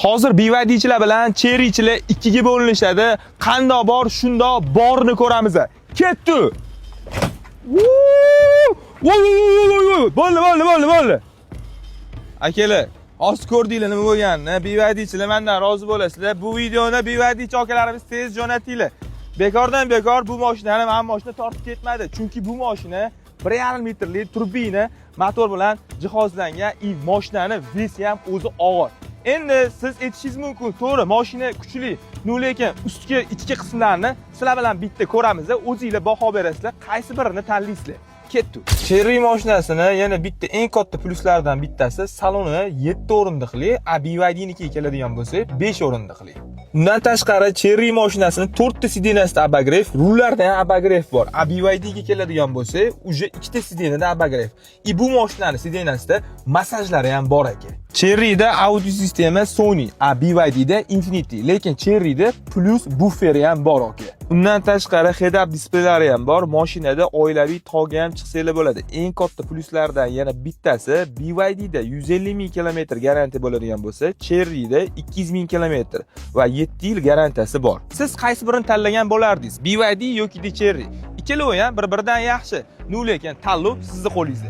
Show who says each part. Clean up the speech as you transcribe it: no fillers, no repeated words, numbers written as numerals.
Speaker 1: Hozir BYD'chilar bilan Cherry'chilar ikkiga bo'linishadi. Qandoq bor, shundoq borini ko'ramiz. Ketdi. Bo'ldi. Akalar, hozir ko'rdinglar nima bo'lganini. BYD'chilar mendan rozi bo'lasizlar. Bu videoni BYD'chi akalarimiz tez jo'natinglar. Bekordan bekor bu mashinani men mashina tortib ketmadi. Chunki bu mashina 1,5 metrli turbina motor bilan jihozlangan, mashinani vesi ham o'zi og'ir. Endi siz aytishingiz mumkin, to'g'ri, mashina kuchli, lekin ustki ichki qismlarini sizlar bilan bitta ko'ramiz, o'zingizlar baho berasizlar, qaysi birini tanlaysizlar. Ketdi. Cherry mashinasini yana bitta eng katta pluslaridan bittasi saloni 7 o'rindiqli, BYD'nikiga keladigan bo'lsa 5 o'rindiqli. Undan tashqari Cherry mashinasining 4 ta sidenasida abagrev, rullarda ham abagrev bor. BYD'ga keladigan bo'lsa, uje 2 ta sidenada abagrev. Bu mashinaning sidenasida massajlari ham bor ekan. Cherry'da audio sistema Sony, BYD'da Infinity, lekin Cherry'da plus bufferi ham bor ekan. Undan tashqari head-up displaylari ham bor. Mashinada oilaviy tog'i ham chiqsanglar bo'ladi. Eng katta pluslardan yana bittasi BYD'da 150 ming kilometr garantiya bo'ladigan bo'lsa, Cherry'da 200 ming kilometr va 7 yil garantiyasi bor. Siz qaysi birini tanlagan bo'lardingiz? BYD yoki Cherry? Ikkalovi ham bir-biridan yaxshi. Lekin tanlov sizning qo'lingizda.